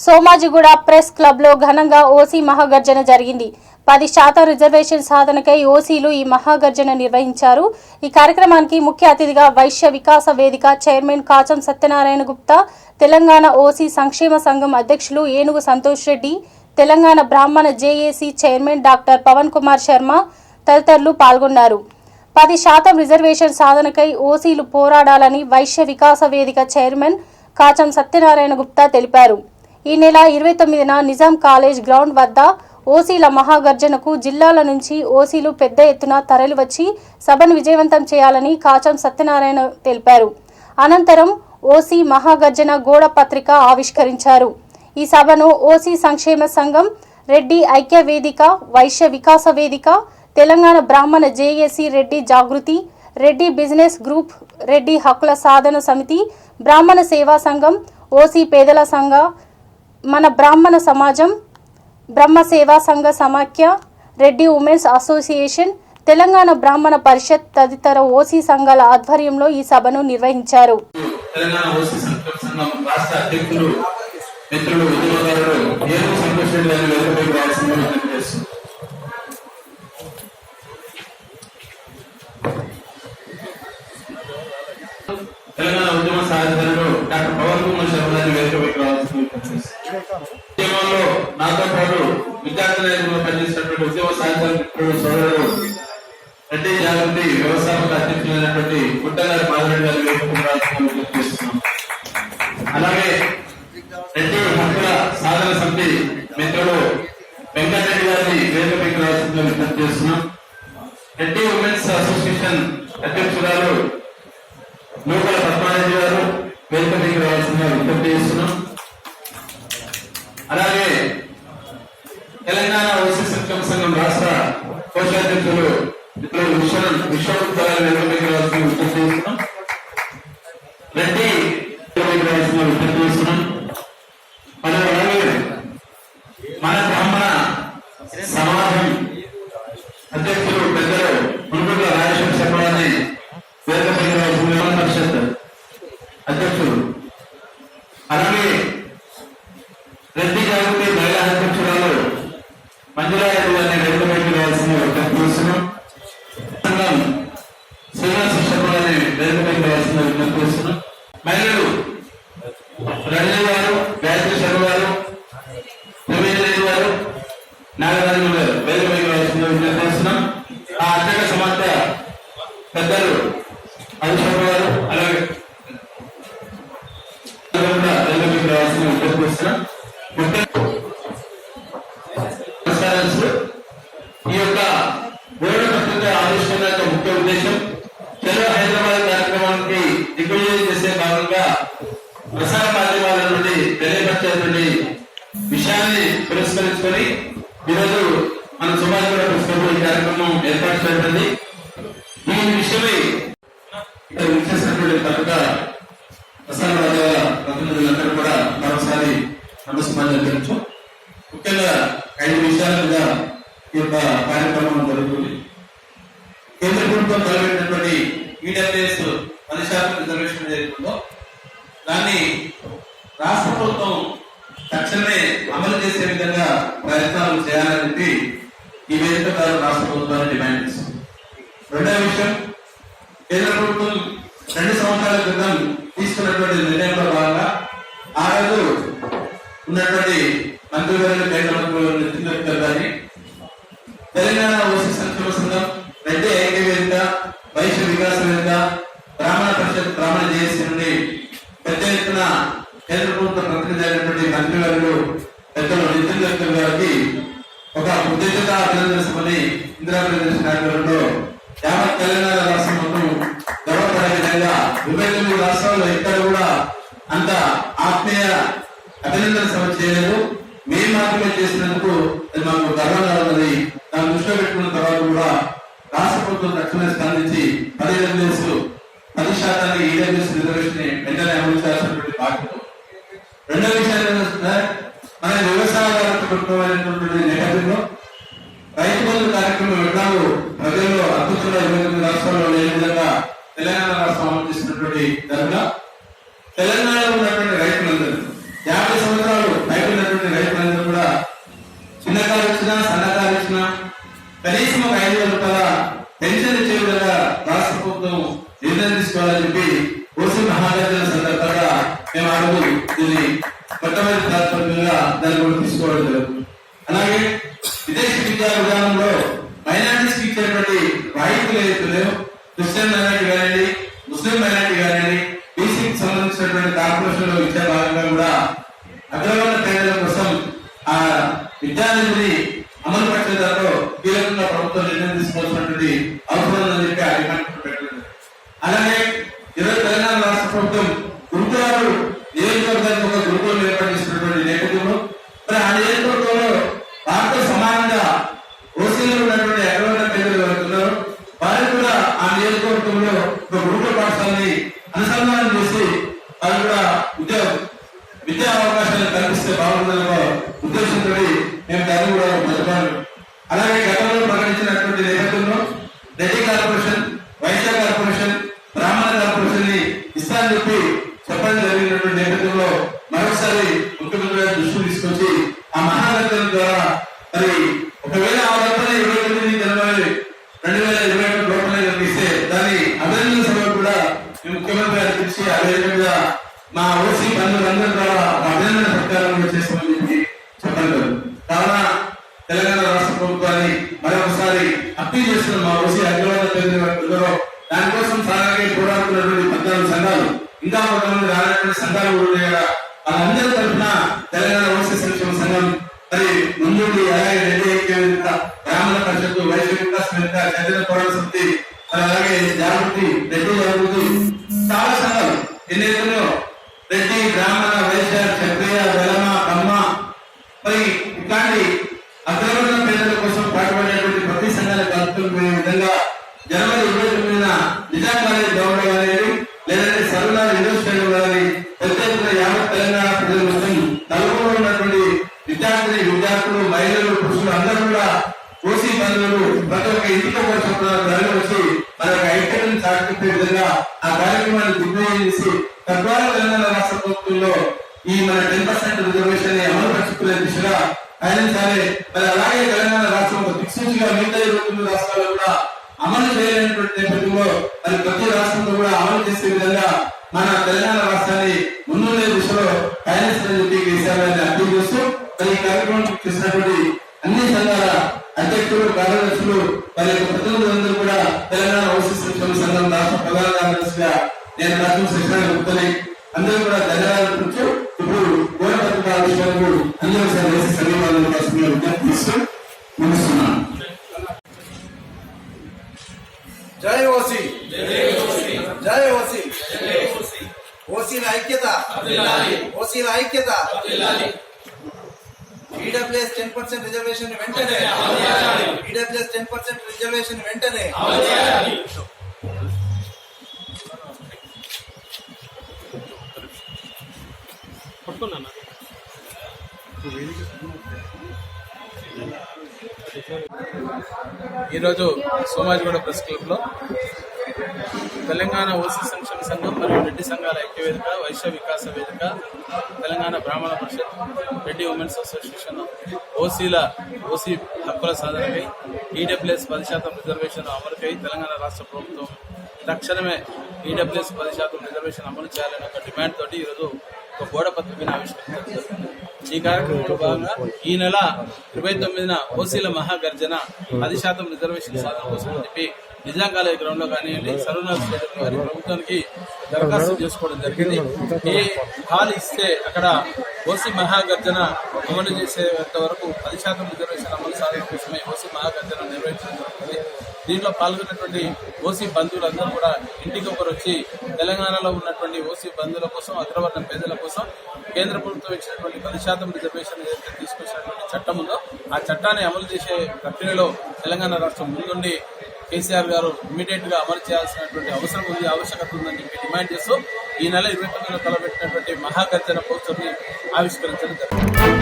Somajiguda press club లో ఘనంగా OC Mahagarjana జరిగింది. 10% రిజర్వేషన్ సాధనకై ఓసీలు ఈ మహాగర్జన నిర్వహించారు. ఈ కార్యక్రమానికి ముఖ్య అతిథిగా వైశ్య వికాస వేదిక చైర్మన్ కాచం సత్యనారాయణ గుప్తా, తెలంగాణ ఓసీ సంక్షేమ సంఘం అధ్యక్షులు Enugu Santosh Reddy, Telangana Brahmana JAC chairman doctor Pavan Kumar Sharma తదితరులు పాల్గొన్నారు. 10% రిజర్వేషన్ సాధనకై ఓసీలు పోరాడాలని వైశ్య వికాస వేదిక చైర్మన్ కాచం సత్యనారాయణ గుప్తా తెలిపారు. ఈ నెల 29న నిజాం కాలేజ్ గ్రౌండ్ వద్ద ఓసీల మహాగర్జనకు జిల్లాల నుంచి ఓసీలు పెద్ద ఎత్తున తరలివచ్చి సభను విజయవంతం చేయాలని కాచం సత్యనారాయణ తెలిపారు. అనంతరం ఓసీ మహాగర్జన గోడ పత్రిక ఆవిష్కరించారు. ఈ సభను ఓసీ సంక్షేమ సంఘం, రెడ్డి ఐక్య వేదిక, వైశ్య వికాస వేదిక, తెలంగాణ బ్రాహ్మణ జేఏసీ రెడ్డి జాగృతి, రెడ్డి బిజినెస్ గ్రూప్, రెడ్డి హక్కుల సాధన సమితి, బ్రాహ్మణ సేవా సంఘం, ఓసీ పేదల సంఘ, మన బ్రాహ్మణ సమాజం, బ్రహ్మ సేవా సంఘ సమాఖ్య, రెడ్డి ఉమెన్స్ అసోసియేషన్, తెలంగాణ బ్రాహ్మణ పరిషత్ తదితర ఓసీ సంఘాల ఆధ్వర్యంలో ఈ సభను నిర్వహించారు. తెలంగాణ ఉద్యమ సాధనలో డాక్టర్ పవన్ కుమార్ శర్మ ఉద్యమంలో నాతో పాటు విద్యార్థులు పనిచేసినటువంటి ఉద్యమ సాధన సోదరుడు రెడ్డి జాగృతి వ్యవస్థాపక అధ్యక్షులైనటువంటి గుట్టగారి మాధవరెడ్డి గారి వేదిక చేస్తున్నాం. అలాగే రెడ్డి హక్కుల సాధన సమితి మిత్రుడు వెంకటరెడ్డి గారిని వేదిక రావాల్సిందిగా విజ్ఞప్తి చేస్తున్నాం. రెడ్డి ఉమెన్స్ అసోసియేషన్ అధ్యక్షురాలు నూకల పద్మారెడ్డి గారు వేదిక రావాల్సిందిగా విజ్ఞప్తి చేస్తున్నాం. అలాగే తెలంగాణ ఓసీ సంక్షేమ సంఘం రాష్ట్ర కోశాధ్యక్షులు మిత్రులు విశ్వరూప్ గారు వేదిక రావాల్సిందిగా విజ్ఞప్తి చేస్తున్నాం. రెడ్డి వేదిక రావాల్సిందిగా విజ్ఞప్తి చేస్తున్నాం. మన బ్రాహ్మణ సమాజం అధ్యక్షులు పెద్దలు మునుగుల రాజేశ్వర శర్మని వేదిక పరిషత్ అధ్యక్షులు, అలాగే రెడ్డి జాగృతి మహిళా అధ్యక్షురాలు మంజులారెడ్డి గారిని వేదిక రావాల్సిన విజ్ఞప్తి చేస్తున్నాం. శ్రీనివాస శర్మని వేదిక రావాల్సిన విజ్ఞప్తి చేస్తున్నాం. మహిళలు రంజన్ గారు, గాయత్రి శర్మ గారు, రవీంద్రెడ్డి గారు, నాగరాజు గారు వేదిక రావాల్సిన విజ్ఞప్తి చేస్తున్నాం. ఆ అధ్యక్ష సమాఖ్య పెద్దలు అధిశర్మ గారు, అలాగే రావాల్సిన విజ్ఞప్తి చేస్తున్నాం. ఈ యొక్క గోడ పత్రిక ఆవిష్కరణ యొక్క ముఖ్య ఉద్దేశం చలో హైదరాబాద్ కార్యక్రమానికి దిగ్విజయం చేసే భాగంగా ప్రసార మాధ్యమాల నుండి తెలియపరిచేటువంటి విషయాన్ని పురస్కరించుకొని ఈరోజు మన సమాజంలో పుస్తకం ఈ కార్యక్రమం ఏర్పాటు చేయబడింది. దీని విషయమై ఇక్కడ విచ్చేసినటువంటి పత్రిక ప్రసార మాధ్యమాల ప్రతినిధులందరూ కూడా మరోసారి నమస్కారం తెలుసు. ముఖ్యంగా 5 విషయాల మీద ఈ యొక్క కార్యక్రమం జరుగుతుంది. కేంద్ర ప్రభుత్వం తలపెట్టినటువంటి ఈడబ్ల్యూఎస్ 10% రిజర్వేషన్ ఏదైతుందో దాన్ని రాష్ట్ర ప్రభుత్వం తక్షణమే అమలు చేసే విధంగా ప్రయత్నాలు చేయాలని చెప్పి ఈ వేదిక ద్వారా రాష్ట్ర ప్రభుత్వాన్ని డిమాండ్ చేస్తుంది. రెండవ విషయం, కేంద్ర ప్రభుత్వం 2 సంవత్సరాల క్రితం తీసుకున్నటువంటి నిర్ణయంలో భాగంగా ఆ రోజు ఉన్నటువంటి మంత్రివర్యులు కేంద్ర మంత్రులు నితిన్ గడ్కరీ గారిని తెలంగాణ ఓసీ సంక్షేమ సంఘం, రెడ్డి ఐక్య వేదిక, వైశ్య వికాస వేదిక, బ్రాహ్మణ పరిషత్, బ్రాహ్మణ జేఏసీ నుండి పెద్ద ఎత్తున కేంద్ర ప్రభుత్వ ప్రతినిధి అయినటువంటి మంత్రివర్యులు పెద్దలు నితిన్ గడ్కరీ గారికి ఒక ఉద్దేశిత అభినందన సభని ఇందిరాప్రదేశ్ కార్యక్రమంలో యావత్ తెలంగాణ రాష్ట్రం మొత్తం గర్వపడే విధంగా 29 రాష్ట్రాల్లో ఎక్కడ కూడా అంత ఆత్మీయ అభినందన సభ చేయలేదు. మేము మాత్రమే చేసినందుకు అది మాకు గర్వంగా ఉన్నది. దాన్ని దృష్టిలో పెట్టుకున్న తర్వాత కూడా రాష్ట్ర ప్రభుత్వం తక్షణమే స్పందించి 10% ఈడబ్ల్యూఎస్ రిజర్వేషన్ వెంటనే అమలు చేయాల్సినటువంటి బాధ్యత. రెండవ విషయాలు మన వ్యవసాయదారులకు ప్రభుత్వమైనటువంటి నేపథ్యంలో రైతు బంధు కార్యక్రమం ఎట్లాగో ప్రజల్లో అద్భుతంగా 29 రాష్ట్రాల్లో లేని విధంగా తెలంగాణ రాష్ట్రం అమలు చేసినటువంటి ధరగా తెలంగాణలో ఉన్నటువంటి రైతులందరూ 50 సంవత్సరాలు రైతు ప్రభుత్వం నిర్ణయం తీసుకోవాలని చెప్పి ఓసీ మహాగర్జన సందర్భంగా మేము అడుగు దీన్ని మొట్టమొదటి ప్రాతిపదికగా దాన్ని కూడా తీసుకోవడం జరుగుతుంది. అలాగే విదేశీ విద్యా విధానంలో మైనారిటీస్కి ఇచ్చేటువంటి రాయితీలు ఏదైతున్నాయో క్రిస్టియన్ మైనారిటీ కానివ్వండి, ముస్లిం మైనారిటీ కానివ్వండి, బీసీకి సంబంధించినటువంటి కార్పొరేషన్లో విద్యా భాగంగా కూడా అగ్రవర్ణ పేదల కోసం ఆ విద్యానిధిని అమలు పరిచే దాంట్లో కీలకంగా ప్రభుత్వం నిర్ణయం తీసుకోవాల్సినటువంటి అవసరం ఉందని చెప్పి ఆ డిమాండ్ పెట్టలేదు. అలాగే ఈరోజు తెలంగాణ రాష్ట్ర ప్రభుత్వం గురుకులాలు నియోజకవర్గానికి ఒక గురుకులం ఏర్పాటు చేసినటువంటి నేపథ్యంలో మరి ఆ నియోజకవర్గంలో వారితో సమానంగా ఓసీలో ఉన్నటువంటి అగ్రవర్ణ పేదలు ఎవరుతున్నారో వారు కూడా ఆ నియోజకవర్గంలో ఒక గురుకుల పాఠశాలని అనుసంధానం చేసి వారు కూడా విద్యా అవకాశాలు కల్పిస్తే బాగుంటుందన్న ఉద్దేశంతో మేము దాన్ని కూడా మర్చిపోయాము. అలాగే గతంలో ప్రకటించినటువంటి నేపథ్యంలో రెడ్డి కార్పొరేషన్, వైశ్య కార్పొరేషన్, బ్రాహ్మణ కార్పొరేషన్ ని ఇస్తానని చెప్పి చెప్పడం జరిగినటువంటి నేపథ్యంలో మరొకసారి ముఖ్యమంత్రి గారు దృష్టి తీసుకొచ్చి ఆ మహాగర్జన ద్వారా మరి ఒకవేళ ఆ లోపల 29 జనవరి 2021 లోపల ఇస్తే దాని అభినందన సభకు కూడా మేము ముఖ్యమంత్రి గారు పిలిచి అదేవిధంగా మా ఓసీ బంధువులందరి ద్వారా అభినందన సత్కారం చేస్తామని చెప్పి చెప్పగలరు. కావున తెలంగాణ రాష్ట్ర ప్రభుత్వాన్ని మరొకసారి అప్పీల్ చేస్తున్నాం. మా ఓసీ అగ్రవర్ణ పేదలు దానికోసం సాగే పోరాడుతున్నటువంటి 14 సంఘాలు, ఇంకా కొంతమంది రానటువంటి సంఘాలు కూడా ఉన్నాయి కదా, వాళ్ళందరి తరఫున తెలంగాణ ఓసీ సంక్షేమ సంఘం మరి ముందుండి అలాగే రెడ్డి ఐక్యవేదిక, బ్రాహ్మణ పరిషత్తు, వైశ్య వికాస్ వేదిక, చైతన్య పోరాట సమితి, అలాగే జాగృతి, రెడ్డి జాగృతి, చాలా సంఘాలు ఎన్నైతున్నాయో రెడ్డి, బ్రాహ్మణ, వైశ్య, క్షత్రియ, వెలమ, కమ్మ మరి ఇట్లాంటి అగ్రవర్ణ పేదల కోసం పాటుపడేటువంటి ప్రతి సంఘాలకు కలుపుకునే విధంగా జనవరి 29న నిజాం కాలేజ్ గవర్నర్ గారి లేదంటే సర్వనాథ్ యూనివర్సిటీ గారి పెద్ద ఎత్తున యావత్ తెలంగాణ ప్రజల మొత్తం నలుగురు ఉన్నటువంటి విద్యార్థులు, మహిళలు, పురుషులు అందరూ కూడా ఓసీ బంధువులు ప్రతి ఒక్క ఇంటికి ఒక ధరలు వచ్చి మన యొక్క ఐక్యతను చాటుకునే విధంగా ఆ కార్యక్రమాన్ని దిగ్విజయం చేసి తద్వారా తెలంగాణ రాష్ట్ర ప్రభుత్వంలో ఈ మన 10% రిజర్వేషన్ ని అమలు పరుచుకునే దిశగా పయనించాలి. మరి అలాగే తెలంగాణ రాష్ట్రం ఒక దిక్సూచిగా మిగతా 29 రాష్ట్రాలు కూడా అమలు చేయలేనటువంటి నేపథ్యంలో మరి ప్రతి రాష్ట్రంలో కూడా అమలు చేసే విధంగా మన తెలంగాణ రాష్ట్రాన్ని ముందుండే దిశలో పయనిస్తారని చెప్పి కేసీఆర్ అప్పీల్ చేస్తూ మరి ఈ కార్యక్రమం చేసినటువంటి అన్ని సంఘాల అధ్యక్షులు, కార్యదర్శులు వారి యొక్క ప్రతినిధులందరూ కూడా తెలంగాణ ఓసీ సంక్షేమ సంఘం రాష్ట్ర ప్రధాన కార్యదర్శిగా నేను రాష్ట్రం శిక్షణ గుర్తున్నాయి. అందరూ కూడా ధన్యవాదాలు తెలుపుతూ ఇప్పుడు గోడ పత్రిక ఆవిష్కరణకు అందరూ ఓసీ సంఘాలను విజ్ఞప్తిస్తూ ముగిస్తున్నాను. జై ఓసీ, జై ఓసీ, ఓసీల ఐక్యత, ఓసీల ఐక్యత. ఈడబ్ల్యూఎస్ 10% రిజర్వేషన్ వెంటనే, ఈడబ్ల్యూఎస్ 10% రిజర్వేషన్ వెంటనే. ఈరోజు సోమాజిగూడ ప్రెస్ క్లబ్ లో తెలంగాణ ఓసీ సంక్షేమ సంఘం మరియు రెడ్డి సంఘాల ఐక్యవేదిక, వైశ్య వికాస వేదిక, తెలంగాణ బ్రాహ్మణ పరిషత్, రెడ్డి ఉమెన్స్ అసోసియేషన్ ఓసీ హక్కుల సాధనకై ఈడబ్ల్యూఎస్ 10% రిజర్వేషన్ అమలుకై తెలంగాణ రాష్ట్ర ప్రభుత్వం తక్షణమే ఈడబ్ల్యూఎస్ 10% రిజర్వేషన్ అమలు చేయాలని ఒక డిమాండ్ తోటి ఈరోజు ఒక గోడ పత్రికను ఆవిష్కరించారు. ఈ కార్యక్రమంలో భాగంగా ఈ నెల 29న ఓసీల మహాగర్జన 10% రిజర్వేషన్ సాధన కోసం అని చెప్పి నిజాం కాలేజ్ గ్రౌండ్ లో కానివ్వండి, సర్వనాథ్ స్టేడియం గారి ప్రభుత్వానికి దరఖాస్తు చేసుకోవడం జరిగింది. ఏ హాల్ ఇస్తే అక్కడ ఓసీ మహాగర్జన అమలు చేసేంత వరకు 10% రిజర్వేషన్ అమలు సాధన కోసమే ఓసీ మహాగర్జన నిర్వహించడం జరుగుతుంది. దీంట్లో పాల్గొన్నటువంటి ఓసీ బంధువులందరూ కూడా ఇంటికి ఒకరు వచ్చి తెలంగాణలో ఉన్నటువంటి ఓసీ బంధువుల కోసం, అగ్రవర్ణ పేదల కోసం కేంద్ర ప్రభుత్వం ఇచ్చినటువంటి 10% రిజర్వేషన్ ఏదైతే తీసుకొచ్చినటువంటి చట్టం ఉందో ఆ చట్టాన్ని అమలు చేసే ప్రక్రియలో తెలంగాణ రాష్ట్రం ముందుండి కేసీఆర్ గారు ఇమీడియట్ గా అమలు చేయాల్సినటువంటి అవసరం ఉంది, ఆవశ్యకత ఉందని చెప్పి డిమాండ్ చేస్తూ ఈ నెల 29న తలపెట్టినటువంటి మహాగర్జన పోస్టర్ ని ఆవిష్కరించడం జరిగింది.